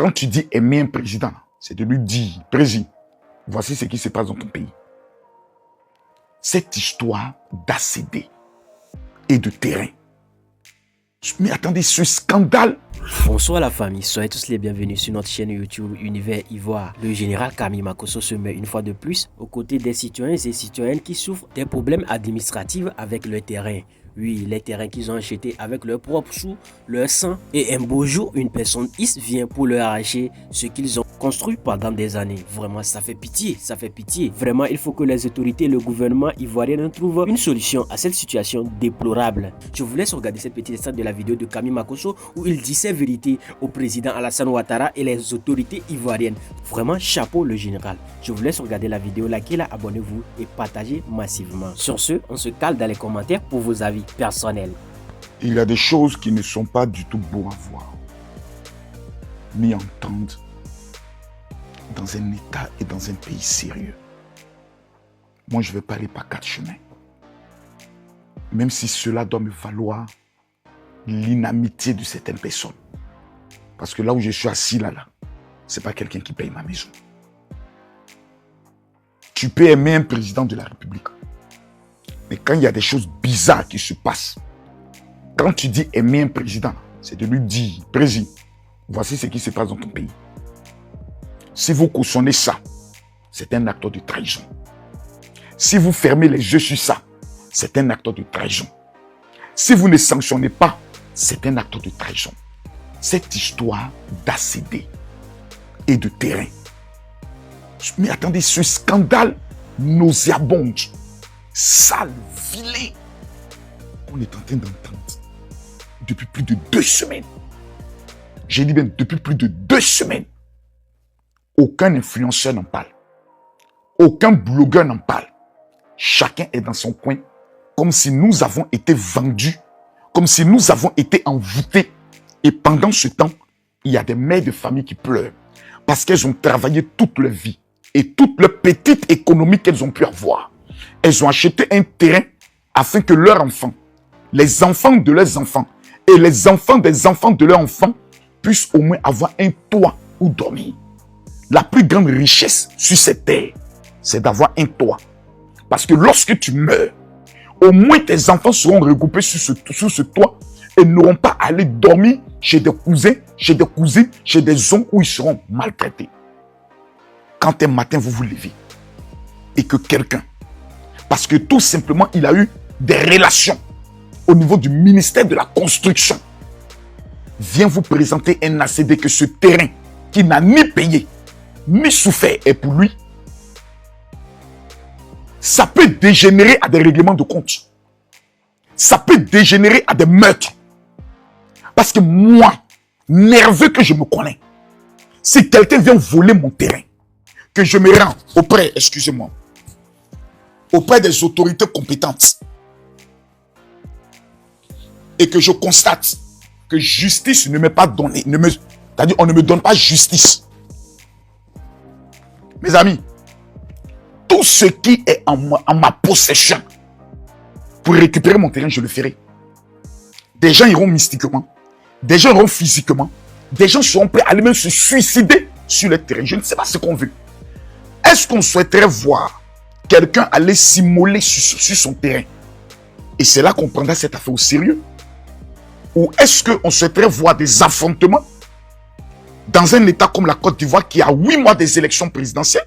Quand tu dis aimer un président, c'est de lui dire, président, voici ce qui se passe dans ton pays. Cette histoire d'ACD et de terrain. Mais attendez, ce scandale. Bonsoir la famille, soyez tous les bienvenus sur notre chaîne YouTube Univers Ivoire. Le général Kami Makosso se met une fois de plus aux côtés des citoyens et citoyennes qui souffrent des problèmes administratifs avec le terrain. Oui, les terrains qu'ils ont achetés avec leur propre sous, leur sang. Et un beau jour, une personne X vient pour leur arracher ce qu'ils ont construit pendant des années. Vraiment, ça fait pitié, ça fait pitié. Vraiment, il faut que les autorités et le gouvernement ivoirien trouvent une solution à cette situation déplorable. Je vous laisse regarder cette petite extrait de la vidéo de Kami Makosso où il dit ses vérités au président Alassane Ouattara et les autorités ivoiriennes. Vraiment, chapeau le général. Je vous laisse regarder la vidéo, likez-la, abonnez-vous et partagez massivement. Sur ce, on se cale dans les commentaires pour vos avis personnels. Il y a des choses qui ne sont pas du tout beaux à voir, ni entendre dans un État et dans un pays sérieux. Moi, je ne vais pas aller par quatre chemins. Même si cela doit me valoir l'inamitié de certaines personnes. Parce que là où je suis assis, là, ce n'est pas quelqu'un qui paye ma maison. Tu peux aimer un président de la République. Mais quand il y a des choses bizarres qui se passent, quand tu dis aimer un président, c'est de lui dire, président, voici ce qui se passe dans ton pays. Si vous cautionnez ça, c'est un acte de trahison. Si vous fermez les yeux sur ça, c'est un acte de trahison. Si vous ne sanctionnez pas, c'est un acte de trahison. Cette histoire d'ACD et de terrain. Mais attendez, ce scandale nauséabond, sale, vilain, qu'on est en train d'entendre depuis plus de 2 semaines. J'ai dit bien depuis plus de 2 semaines. Aucun influenceur n'en parle. Aucun blogueur n'en parle. Chacun est dans son coin, comme si nous avons été vendus, comme si nous avons été envoûtés. Et pendant ce temps, il y a des mères de famille qui pleurent parce qu'elles ont travaillé toute leur vie et toute leur petite économie qu'elles ont pu avoir. Elles ont acheté un terrain afin que leurs enfants, les enfants de leurs enfants et les enfants des enfants de leurs enfants puissent au moins avoir un toit où dormir. La plus grande richesse sur cette terre, c'est d'avoir un toit. Parce que lorsque tu meurs, au moins tes enfants seront regroupés sur ce toit et n'auront pas à aller dormir chez des cousins, chez des cousines, chez des oncles où ils seront maltraités. Quand un matin vous vous levez et que quelqu'un, parce que tout simplement il a eu des relations au niveau du ministère de la construction, vient vous présenter un ACD que ce terrain qui n'a ni payé, ni souffert est pour lui, ça peut dégénérer à des règlements de compte. Ça peut dégénérer à des meurtres. Parce que moi, nerveux que je me connais, si quelqu'un vient voler mon terrain, que je me rends auprès, excusez-moi, auprès des autorités compétentes et que je constate que justice ne m'est pas donnée, c'est-à-dire on ne me donne pas justice. Mes amis, tout ce qui est en ma possession pour récupérer mon terrain, je le ferai. Des gens iront mystiquement, des gens iront physiquement, des gens seront prêts à aller même se suicider sur le terrain. Je ne sais pas ce qu'on veut. Est-ce qu'on souhaiterait voir quelqu'un aller s'immoler sur son terrain? Et c'est là qu'on prendra cette affaire au sérieux. Ou est-ce qu'on souhaiterait voir des affrontements dans un État comme la Côte d'Ivoire qui a 8 mois des élections présidentielles,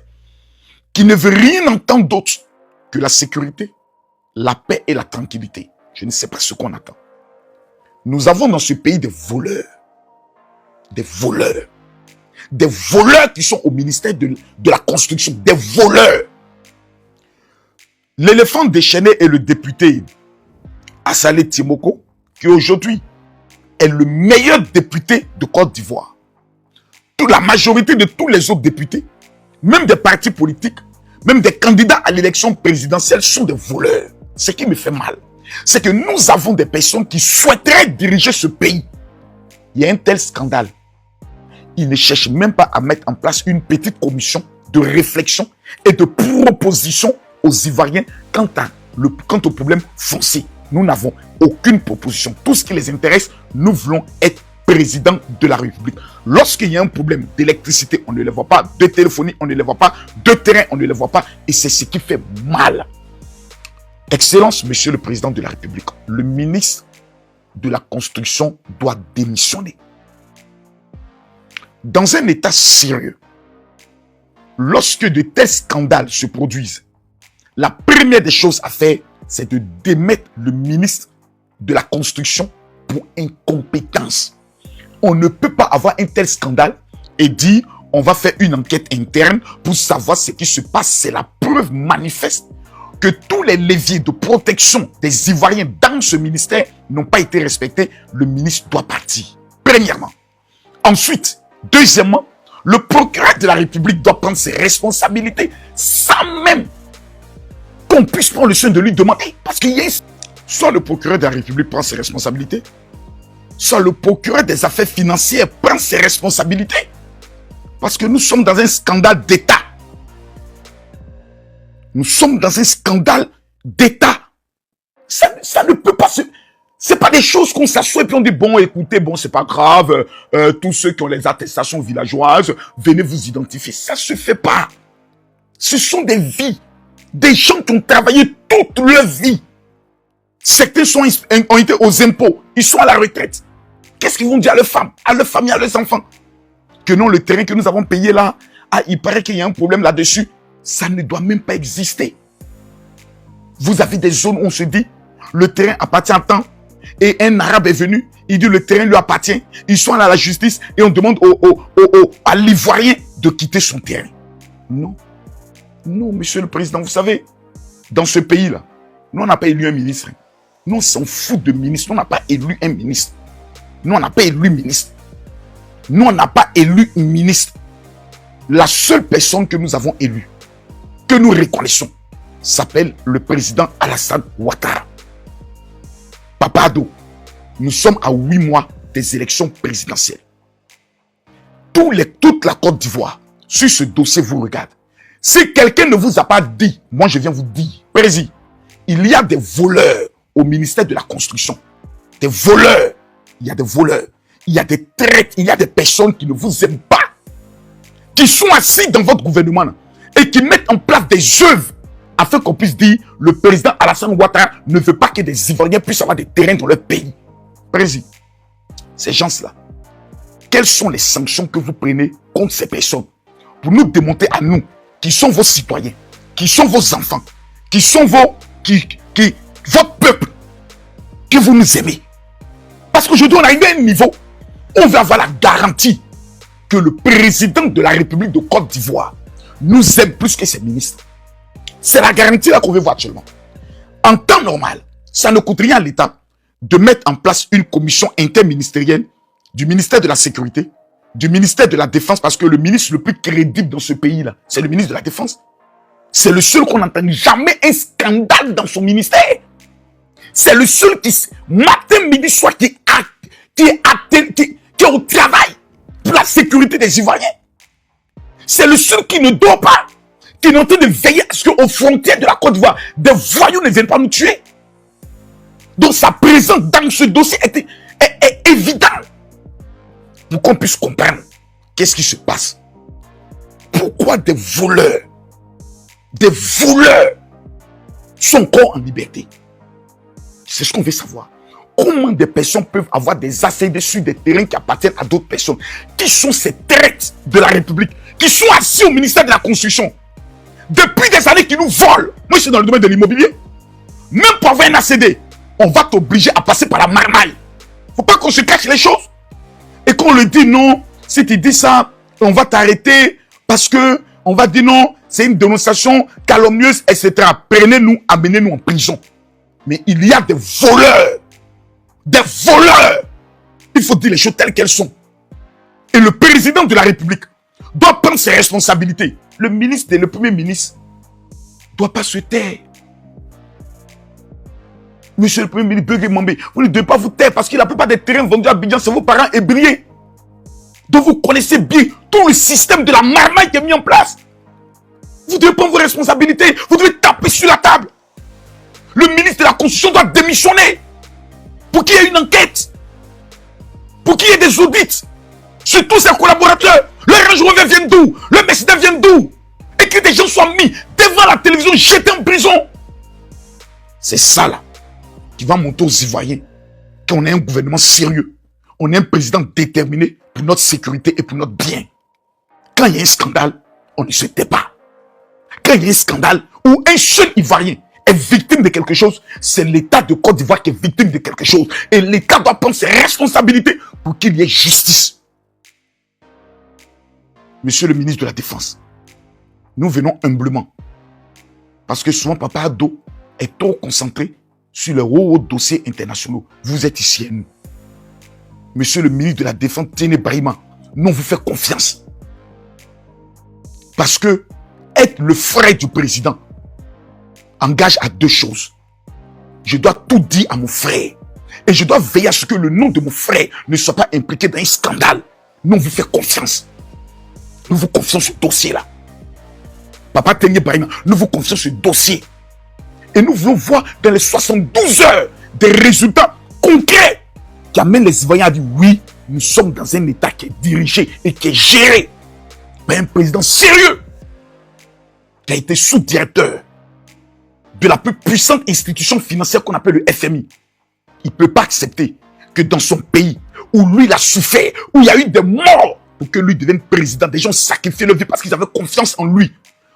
qui ne veut rien entendre d'autre que la sécurité, la paix et la tranquillité? Je ne sais pas ce qu'on attend. Nous avons dans ce pays des voleurs. Des voleurs. Des voleurs qui sont au ministère de la construction. Des voleurs. L'éléphant déchaîné est le député Assalé Timoko, qui aujourd'hui est le meilleur député de Côte d'Ivoire. La majorité de tous les autres députés, même des partis politiques, même des candidats à l'élection présidentielle sont des voleurs. Ce qui me fait mal, c'est que nous avons des personnes qui souhaiteraient diriger ce pays. Il y a un tel scandale. Ils ne cherchent même pas à mettre en place une petite commission de réflexion et de proposition aux Ivoiriens quant au problème foncier. Nous n'avons aucune proposition. Tout ce qui les intéresse, nous voulons être président de la République. Lorsqu'il y a un problème d'électricité, on ne le voit pas, de téléphonie, on ne le voit pas, de terrain, on ne le voit pas, et c'est ce qui fait mal. Excellence, Monsieur le Président de la République, le ministre de la Construction doit démissionner. Dans un état sérieux, lorsque de tels scandales se produisent, la première des choses à faire, c'est de démettre le ministre de la Construction pour incompétence. On ne peut pas avoir un tel scandale et dire on va faire une enquête interne pour savoir ce qui se passe. C'est la preuve manifeste que tous les leviers de protection des Ivoiriens dans ce ministère n'ont pas été respectés. Le ministre doit partir, premièrement. Ensuite, deuxièmement, le procureur de la République doit prendre ses responsabilités sans même qu'on puisse prendre le soin de lui demander. Parce qu'il y a soit le procureur de la République prend ses responsabilités, soit le procureur des affaires financières prend ses responsabilités. Parce que nous sommes dans un scandale d'État. Nous sommes dans un scandale d'État. Ça ne peut pas se... C'est pas des choses qu'on s'assoit et puis on dit, bon, écoutez, bon, c'est pas grave, tous ceux qui ont les attestations villageoises, venez vous identifier. Ça se fait pas. Ce sont des vies. Des gens qui ont travaillé toute leur vie. Certains ont été aux impôts. Ils sont à la retraite. Qu'est-ce qu'ils vont dire à leurs femmes, à leurs familles, à leurs enfants? Que non, le terrain que nous avons payé là, ah, il paraît qu'il y a un problème là-dessus. Ça ne doit même pas exister. Vous avez des zones où on se dit, le terrain appartient à temps. Et un arabe est venu, il dit le terrain lui appartient. Ils sont allés à la justice et on demande à l'Ivoirien de quitter son terrain. Non. Non, Monsieur le Président, vous savez, dans ce pays-là, nous, on n'a pas élu un ministre. Nous, on s'en fout de ministre. On n'a pas élu un ministre. Nous, on n'a pas élu ministre. Nous, on n'a pas élu un ministre. La seule personne que nous avons élue, que nous reconnaissons, s'appelle le président Alassane Ouattara. Papa Ado, nous sommes à 8 mois des élections présidentielles. Toute la Côte d'Ivoire, sur ce dossier, vous regarde. Si quelqu'un ne vous a pas dit, moi je viens vous dire, Président, il y a des voleurs au ministère de la Construction. Des voleurs. Il y a des voleurs. Il y a des traites. Il y a des personnes qui ne vous aiment pas. Qui sont assis dans votre gouvernement et qui mettent en place des œuvres afin qu'on puisse dire le président Alassane Ouattara ne veut pas que des Ivoiriens puissent avoir des terrains dans leur pays. Président, ces gens-là, quelles sont les sanctions que vous prenez contre ces personnes pour nous démontrer à nous qui sont vos citoyens, qui sont vos enfants, qui sont votre peuple, que vous nous aimez. Parce qu'aujourd'hui, on arrive à un niveau où on va avoir la garantie que le président de la République de Côte d'Ivoire nous aime plus que ses ministres. C'est la garantie là qu'on veut voir actuellement. En temps normal, ça ne coûte rien à l'État de mettre en place une commission interministérielle du ministère de la Sécurité, du ministère de la Défense, parce que le ministre le plus crédible dans ce pays-là, c'est le ministre de la Défense. C'est le seul qu'on n'entend jamais un scandale dans son ministère. C'est le seul qui, matin, midi, soir, qui est au travail pour la sécurité des Ivoiriens. C'est le seul qui ne dort pas, qui est en train de veiller à ce qu'aux frontières de la Côte d'Ivoire, des voyous ne viennent pas nous tuer. Donc sa présence dans ce dossier est évidente. Pour qu'on puisse comprendre qu'est-ce qui se passe. Pourquoi des voleurs sont encore en liberté? C'est ce qu'on veut savoir. Comment des personnes peuvent avoir des accès sur des terrains qui appartiennent à d'autres personnes? Qui sont ces traites de la République? Qui sont assis au ministère de la Construction? Depuis des années qui nous volent. Moi, je suis dans le domaine de l'immobilier. Même pour avoir un ACD, on va t'obliger à passer par la marmaille. Faut pas qu'on se cache les choses. Et qu'on le dit non, si tu dis ça, on va t'arrêter parce que on va dire non, c'est une dénonciation calomnieuse, etc. Prenez-nous, amenez-nous en prison. Mais il y a des voleurs. Des voleurs. Il faut dire les choses telles qu'elles sont. Et le président de la République doit prendre ses responsabilités. Le ministre et le premier ministre ne doivent pas se taire. Monsieur le Premier ministre Beugué Mambé, vous ne devez pas vous taire parce que la plupart des terrains vendus à Abidjan, c'est vos parents ébriés. Donc vous connaissez bien tout le système de la marmaille qui est mis en place. Vous devez prendre vos responsabilités. Vous devez taper sur la table. Le ministre de la Constitution doit démissionner pour qu'il y ait une enquête. pour qu'il y ait des audits sur tous ses collaborateurs. Le Range Rover vient d'où? Le Mercedes vient d'où? Et que des gens soient mis devant la télévision, jetés en prison. C'est ça là qui va montrer aux Ivoiriens qu'on est un gouvernement sérieux. On est un président déterminé pour notre sécurité et pour notre bien. Quand il y a un scandale, on ne se tait pas. Quand il y a un scandale où un seul Ivoirien est victime de quelque chose, c'est l'État de Côte d'Ivoire qui est victime de quelque chose. Et l'État doit prendre ses responsabilités pour qu'il y ait justice. Monsieur le ministre de la Défense, nous venons humblement. Parce que souvent, Papa Ado est trop concentré sur les hauts dossiers internationaux. Vous êtes ici à nous. Monsieur le ministre de la Défense, Téné Brahima, nous vous fait confiance. Parce que être le frère du président engage à deux choses. Je dois tout dire à mon frère. Et je dois veiller à ce que le nom de mon frère ne soit pas impliqué dans un scandale. Nous vous fait confiance. Nous vous confions ce dossier-là. Papa Téné Brahima, nous vous confions ce dossier. Et nous voulons voir dans les 72 heures des résultats concrets qui amènent les Ivoiriens à dire oui, nous sommes dans un État qui est dirigé et qui est géré par un président sérieux qui a été sous-directeur de la plus puissante institution financière qu'on appelle le FMI. Il ne peut pas accepter que dans son pays où lui il a souffert, où il y a eu des morts pour que lui devienne président, des gens sacrifiaient leur vie parce qu'ils avaient confiance en lui.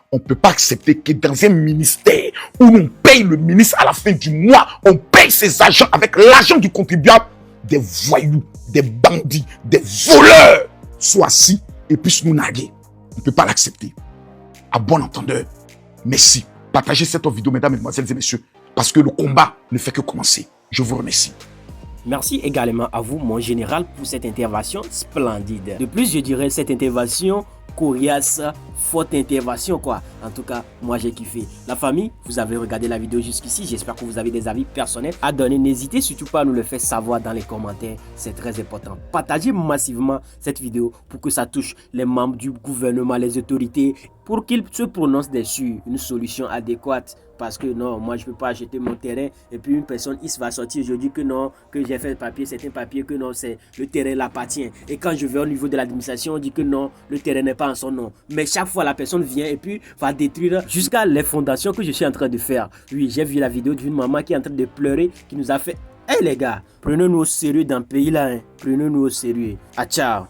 On ne peut pas accepter que dans un ministère où on paye le ministre à la fin du mois, on paye ses agents avec l'argent du contribuable, des voyous, des bandits, des voleurs soient assis et puissent nous narguer. On ne peut pas l'accepter. À bon entendeur, merci. Partagez cette vidéo, mesdames, mesdemoiselles et messieurs, parce que le combat ne fait que commencer. Je vous remercie. Merci également à vous, mon général, pour cette intervention splendide. De plus, je dirais cette intervention coriace, forte intervention quoi. En tout cas, moi j'ai kiffé. La famille, vous avez regardé la vidéo jusqu'ici. J'espère que vous avez des avis personnels à donner. N'hésitez surtout pas à nous le faire savoir dans les commentaires. C'est très important. Partagez massivement cette vidéo pour que ça touche les membres du gouvernement, les autorités, pour qu'ils se prononcent dessus une solution adéquate. Parce que non, moi je peux pas acheter mon terrain et puis une personne il va sortir, je dis que non, que j'ai fait le papier, c'est un papier, que non, c'est le terrain l'appartient. Et quand je vais au niveau de l'administration, on dit que non, le terrain n'est pas en son nom. Mais chaque fois la personne vient et puis va détruire jusqu'à les fondations que je suis en train de faire. Oui, j'ai vu la vidéo d'une maman qui est en train de pleurer, qui nous a fait: hey les gars, prenez-nous au sérieux dans ce pays là, hein. Prenez-nous au sérieux. Ah ciao.